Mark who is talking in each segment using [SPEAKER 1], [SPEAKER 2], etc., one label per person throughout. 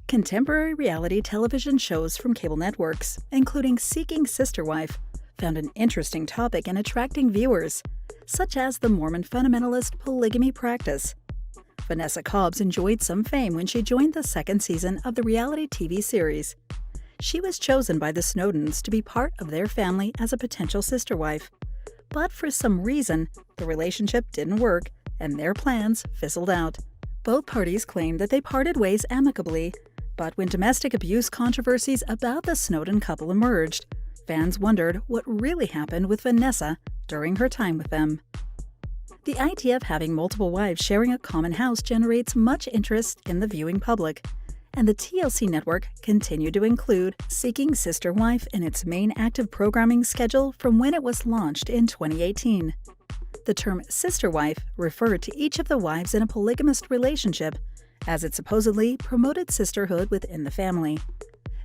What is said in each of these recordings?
[SPEAKER 1] Contemporary reality television shows from cable networks, including Seeking Sister Wife, found an interesting topic in attracting viewers, such as the Mormon fundamentalist polygamy practice. Vanessa Cobbs enjoyed some fame when she joined the second season of the reality TV series. She was chosen by the Snowdens to be part of their family as a potential sister wife. But for some reason, the relationship didn't work and their plans fizzled out. Both parties claimed that they parted ways amicably, but when domestic abuse controversies about the Snowden couple emerged, fans wondered what really happened with Vanessa during her time with them. The idea of having multiple wives sharing a common house generates much interest in the viewing public, and the TLC network continued to include Seeking Sister Wife in its main active programming schedule from when it was launched in 2018. The term sister wife referred to each of the wives in a polygamous relationship, as it supposedly promoted sisterhood within the family.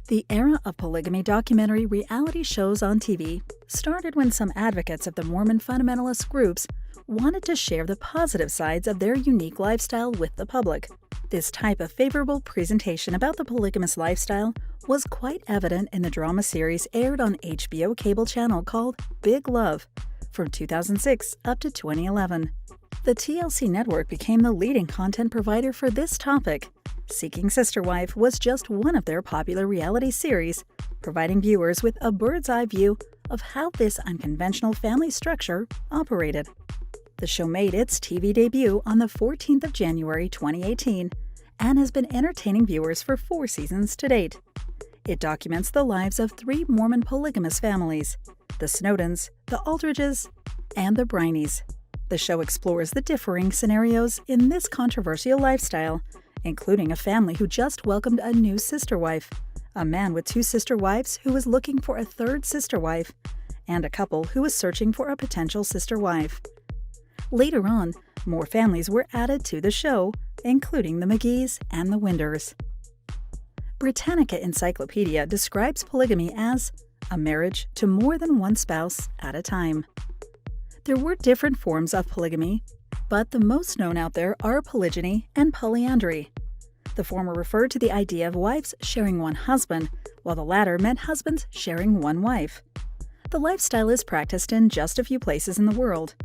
[SPEAKER 1] The era of polygamy documentary reality shows on TV started when some advocates of the Mormon fundamentalist groups wanted to share the positive sides of their unique lifestyle with the public. This type of favorable presentation about the polygamous lifestyle was quite evident in the drama series aired on HBO cable channel called Big Love from 2006 up to 2011. The TLC network became the leading content provider for this topic. Seeking Sister Wife was just one of their popular reality series, providing viewers with a bird's-eye view of how this unconventional family structure operated. The show made its TV debut on the 14th of January 2018 and has been entertaining viewers for 4 seasons to date. It documents the lives of 3 Mormon polygamous families: the Snowdens, the Aldridges, and the Brineys. The show explores the differing scenarios in this controversial lifestyle, including a family who just welcomed a new sister wife, a man with 2 sister wives who was looking for a third sister wife, and a couple who was searching for a potential sister wife. Later on, more families were added to the show, including the McGees and the Winders. Britannica Encyclopedia describes polygamy as a marriage to more than one spouse at a time. There were different forms of polygamy, but the most known out there are polygyny and polyandry. The former referred to the idea of wives sharing one husband, while the latter meant husbands sharing one wife. The lifestyle is practiced in just a few places in the world.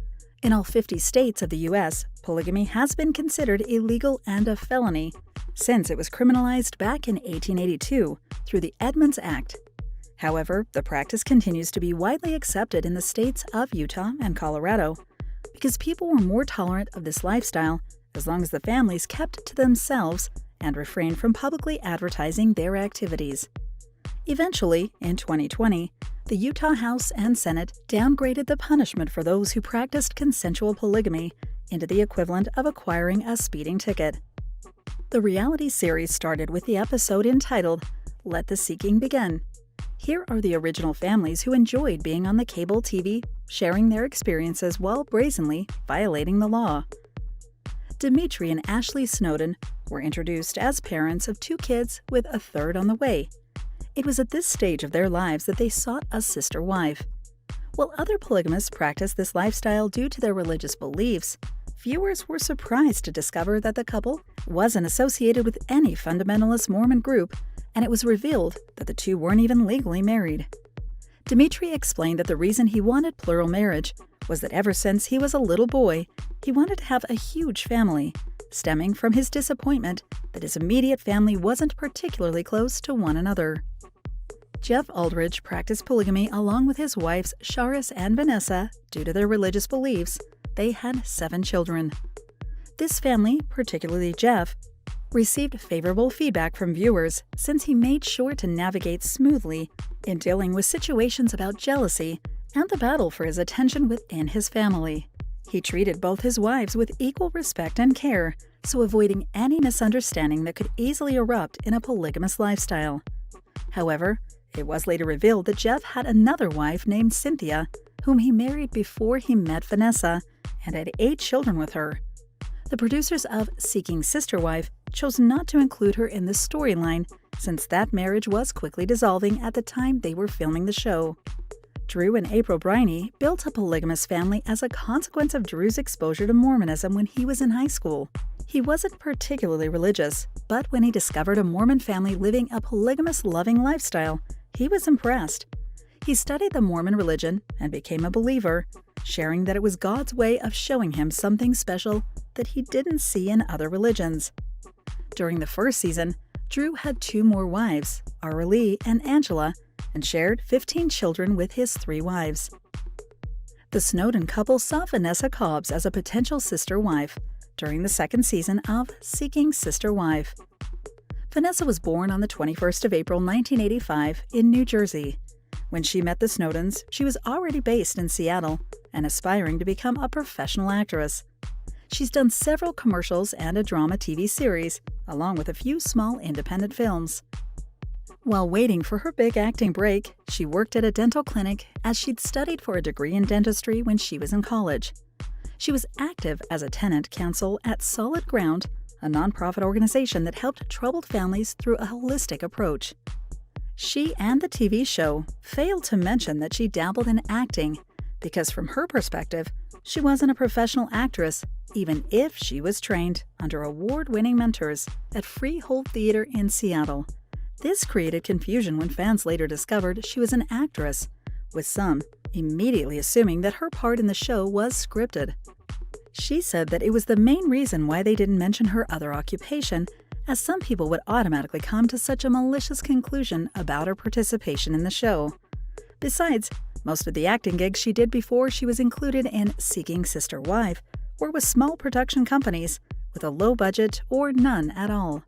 [SPEAKER 1] In all 50 states of the U.S., polygamy has been considered illegal and a felony since it was criminalized back in 1882 through the Edmunds Act. However, the practice continues to be widely accepted in the states of Utah and Colorado because people were more tolerant of this lifestyle as long as the families kept to themselves and refrained from publicly advertising their activities. Eventually, in 2020, the Utah House and Senate downgraded the punishment for those who practiced consensual polygamy into the equivalent of acquiring a speeding ticket. The reality series started with the episode entitled "Let the Seeking Begin." Here are the original families who enjoyed being on the cable TV, sharing their experiences while brazenly violating the law. Dimitri and Ashley Snowden were introduced as parents of 2 kids with a third on the way. It was at this stage of their lives that they sought a sister wife. While other polygamists practiced this lifestyle due to their religious beliefs, viewers were surprised to discover that the couple wasn't associated with any fundamentalist Mormon group, and it was revealed that the 2 weren't even legally married. Dimitri explained that the reason he wanted plural marriage was that ever since he was a little boy, he wanted to have a huge family, stemming from his disappointment that his immediate family wasn't particularly close to one another. Jeff Aldridge practiced polygamy along with his wives Charis and Vanessa due to their religious beliefs. They had 7 children. This family, particularly Jeff, received favorable feedback from viewers since he made sure to navigate smoothly in dealing with situations about jealousy and the battle for his attention within his family. He treated both his wives with equal respect and care, so avoiding any misunderstanding that could easily erupt in a polygamous lifestyle. However, it was later revealed that Jeff had another wife named Cynthia, whom he married before he met Vanessa, and had 8 children with her. The producers of Seeking Sister Wife chose not to include her in the storyline since that marriage was quickly dissolving at the time they were filming the show. Drew and April Briney built a polygamous family as a consequence of Drew's exposure to Mormonism when he was in high school. He wasn't particularly religious, but when he discovered a Mormon family living a polygamous, loving lifestyle, he was impressed. He studied the Mormon religion and became a believer, sharing that it was God's way of showing him something special that he didn't see in other religions. During the first season, Drew had 2 more wives, Aurelie and Angela, and shared 15 children with his 3 wives. The Snowden couple saw Vanessa Cobbs as a potential sister wife during the 2nd season of Seeking Sister Wife. Vanessa was born on the 21st of April 1985 in New Jersey. When she met the Snowdens, she was already based in Seattle and aspiring to become a professional actress. She's done several commercials and a drama TV series, along with a few small independent films. While waiting for her big acting break, she worked at a dental clinic as she'd studied for a degree in dentistry when she was in college. She was active as a tenant counsel at Solid Ground, a nonprofit organization that helped troubled families through a holistic approach. She and the TV show failed to mention that she dabbled in acting because, from her perspective, she wasn't a professional actress, even if she was trained under award-winning mentors at Freehold Theater in Seattle. This created confusion when fans later discovered she was an actress, with some immediately assuming that her part in the show was scripted. She said that it was the main reason why they didn't mention her other occupation, as some people would automatically come to such a malicious conclusion about her participation in the show. Besides, most of the acting gigs she did before she was included in Seeking Sister Wife were with small production companies with a low budget or none at all.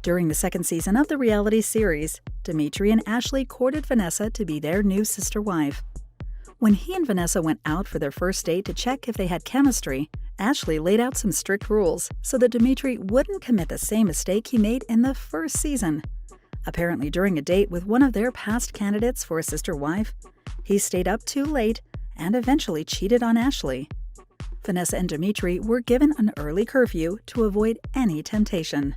[SPEAKER 1] During the 2nd season of the reality series, Dimitri and Ashley courted Vanessa to be their new sister wife. When he and Vanessa went out for their first date to check if they had chemistry, Ashley laid out some strict rules so that Dimitri wouldn't commit the same mistake he made in the first season. Apparently, during a date with one of their past candidates for a sister wife, he stayed up too late and eventually cheated on Ashley. Vanessa and Dimitri were given an early curfew to avoid any temptation.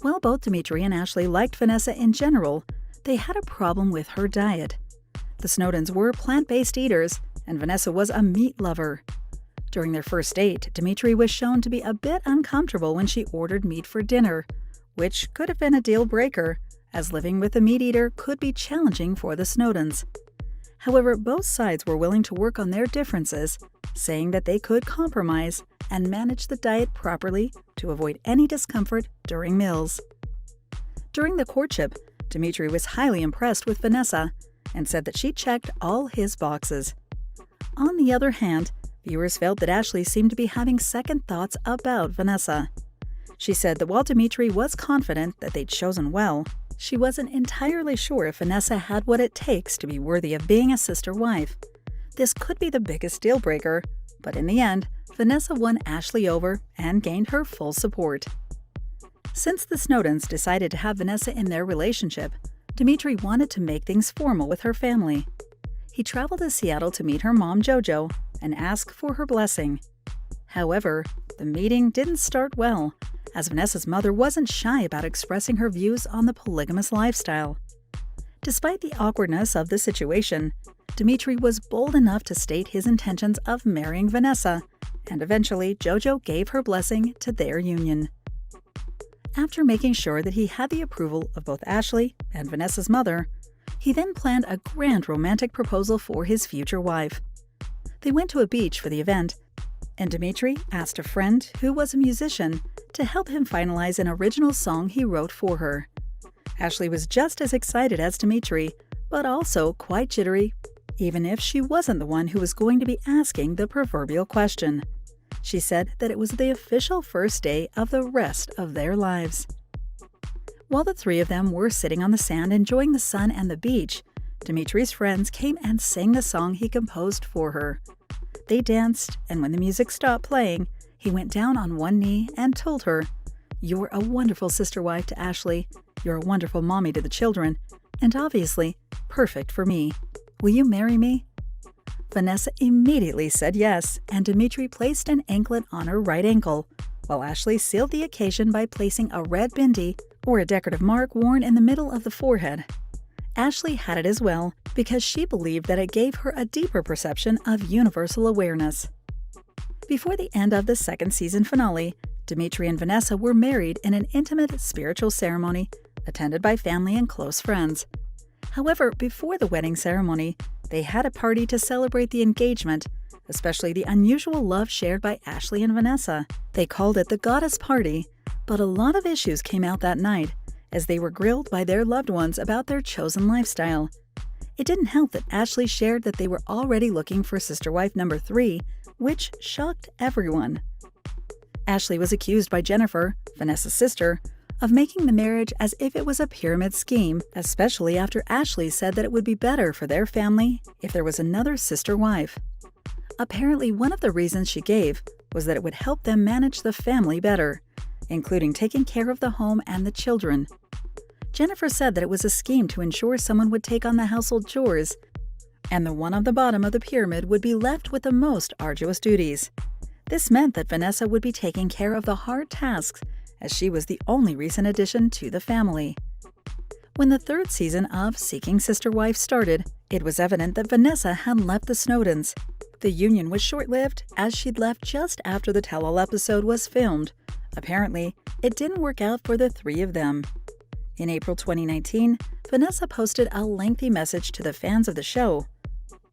[SPEAKER 1] While both Dimitri and Ashley liked Vanessa in general, they had a problem with her diet. The Snowdens were plant-based eaters, and Vanessa was a meat lover. During their first date, Dimitri was shown to be a bit uncomfortable when she ordered meat for dinner, which could have been a deal breaker, as living with a meat eater could be challenging for the Snowdens. However, both sides were willing to work on their differences, saying that they could compromise and manage the diet properly to avoid any discomfort during meals. During the courtship, Dimitri was highly impressed with Vanessa and said that she checked all his boxes. On the other hand, viewers felt that Ashley seemed to be having second thoughts about Vanessa. She said that while Dimitri was confident that they'd chosen well, she wasn't entirely sure if Vanessa had what it takes to be worthy of being a sister wife. This could be the biggest deal breaker, but in the end, Vanessa won Ashley over and gained her full support. Since the Snowdens decided to have Vanessa in their relationship, Dimitri wanted to make things formal with her family. He traveled to Seattle to meet her mom, JoJo, and ask for her blessing. However, the meeting didn't start well, as Vanessa's mother wasn't shy about expressing her views on the polygamous lifestyle. Despite the awkwardness of the situation, Dimitri was bold enough to state his intentions of marrying Vanessa, and eventually JoJo gave her blessing to their union. After making sure that he had the approval of both Ashley and Vanessa's mother, he then planned a grand romantic proposal for his future wife. They went to a beach for the event, and Dimitri asked a friend who was a musician to help him finalize an original song he wrote for her. Ashley was just as excited as Dimitri, but also quite jittery, even if she wasn't the one who was going to be asking the proverbial question. She said that it was the official first day of the rest of their lives. While the three of them were sitting on the sand enjoying the sun and the beach, Dimitri's friends came and sang the song he composed for her. They danced, and when the music stopped playing, he went down on one knee and told her, "You're a wonderful sister wife to Ashley, you're a wonderful mommy to the children, and obviously perfect for me. Will you marry me?" Vanessa immediately said yes, and Dimitri placed an anklet on her right ankle, while Ashley sealed the occasion by placing a red bindi, or a decorative mark worn in the middle of the forehead. Ashley had it as well because she believed that it gave her a deeper perception of universal awareness. Before the end of the second season finale, Dmitry and Vanessa were married in an intimate spiritual ceremony attended by family and close friends. However, before the wedding ceremony, they had a party to celebrate the engagement, especially the unusual love shared by Ashley and Vanessa. They called it the Goddess Party, but a lot of issues came out that night as they were grilled by their loved ones about their chosen lifestyle. It didn't help that Ashley shared that they were already looking for sister wife number 3, which shocked everyone. Ashley was accused by Jennifer, Vanessa's sister, of making the marriage as if it was a pyramid scheme, especially after Ashley said that it would be better for their family if there was another sister wife. Apparently, one of the reasons she gave was that it would help them manage the family better, including taking care of the home and the children. Jennifer said that it was a scheme to ensure someone would take on the household chores, and the one on the bottom of the pyramid would be left with the most arduous duties. This meant that Vanessa would be taking care of the hard tasks, as she was the only recent addition to the family. When the third season of Seeking Sister Wife started, it was evident that Vanessa had left the Snowdens. The union was short-lived, as she'd left just after the tell-all episode was filmed. Apparently, it didn't work out for the three of them. In April 2019, Vanessa posted a lengthy message to the fans of the show.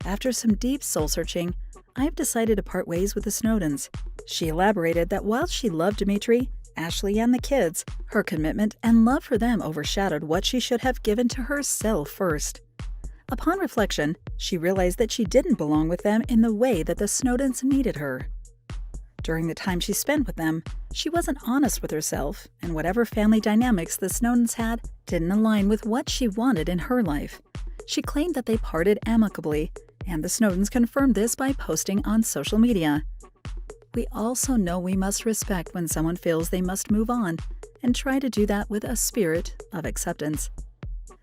[SPEAKER 1] After some deep soul-searching, I've decided to part ways with the Snowdens. She elaborated that while she loved Dmitry, Ashley, and the kids, her commitment and love for them overshadowed what she should have given to herself first. Upon reflection, she realized that she didn't belong with them in the way that the Snowdens needed her. During the time she spent with them, she wasn't honest with herself, and whatever family dynamics the Snowdens had didn't align with what she wanted in her life. She claimed that they parted amicably, and the Snowdens confirmed this by posting on social media. We also know we must respect when someone feels they must move on, and try to do that with a spirit of acceptance.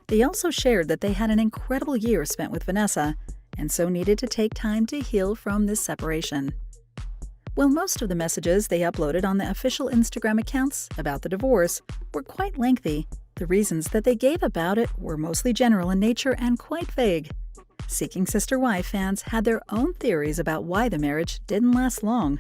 [SPEAKER 1] They also shared that they had an incredible year spent with Vanessa, and so needed to take time to heal from this separation. While most of the messages they uploaded on the official Instagram accounts about the divorce were quite lengthy, the reasons that they gave about it were mostly general in nature and quite vague. Seeking Sister Wife fans had their own theories about why the marriage didn't last long.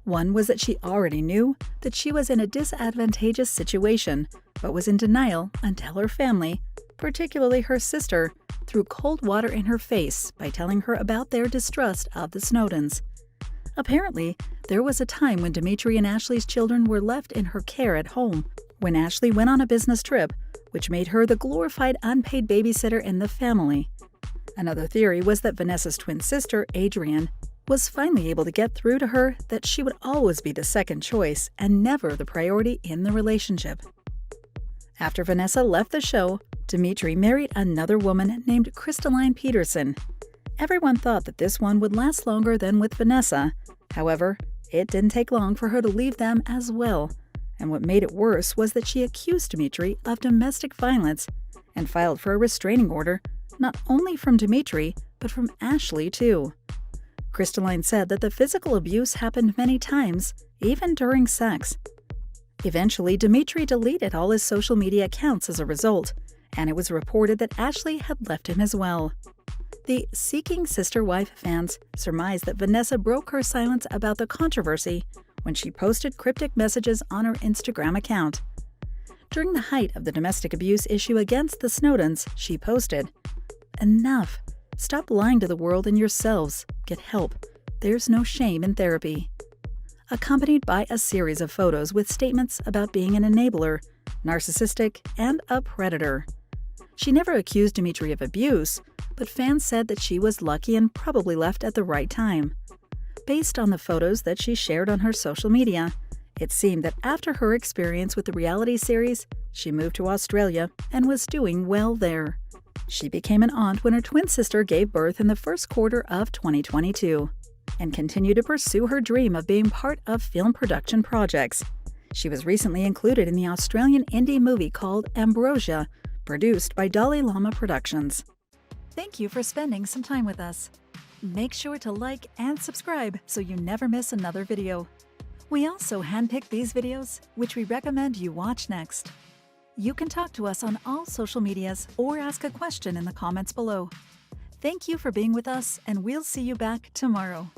[SPEAKER 1] One was that she already knew that she was in a disadvantageous situation, but was in denial until her family, particularly her sister, threw cold water in her face by telling her about their distrust of the Snowdens. Apparently, there was a time when Dmitry and Ashley's children were left in her care at home, when Ashley went on a business trip, which made her the glorified unpaid babysitter in the family. Another theory was that Vanessa's twin sister, Adrienne, was finally able to get through to her that she would always be the second choice and never the priority in the relationship. After Vanessa left the show, Dmitry married another woman named Crystalline Peterson. Everyone thought that this one would last longer than with Vanessa. However, it didn't take long for her to leave them as well. And what made it worse was that she accused Dmitry of domestic violence and filed for a restraining order, not only from Dmitry, but from Ashley too. Crystalline said that the physical abuse happened many times, even during sex. Eventually, Dmitry deleted all his social media accounts as a result, and it was reported that Ashley had left him as well. The Seeking Sister Wife fans surmised that Vanessa broke her silence about the controversy when she posted cryptic messages on her Instagram account. During the height of the domestic abuse issue against the Snowdens, she posted, "Enough. Stop lying to the world and yourselves. Get help. There's no shame in therapy." Accompanied by a series of photos with statements about being an enabler, narcissistic, and a predator. She never accused Dmitry of abuse, but fans said that she was lucky and probably left at the right time. Based on the photos that she shared on her social media, it seemed that after her experience with the reality series, she moved to Australia and was doing well there. She became an aunt when her twin sister gave birth in the first quarter of 2022, and continued to pursue her dream of being part of film production projects. She was recently included in the Australian indie movie called Ambrosia, produced by Dalai Lama Productions. Thank you for spending some time with us. Make sure to like and subscribe so you never miss another video. We also handpick these videos, which we recommend you watch next. You can talk to us on all social medias or ask a question in the comments below. Thank you for being with us, and we'll see you back tomorrow.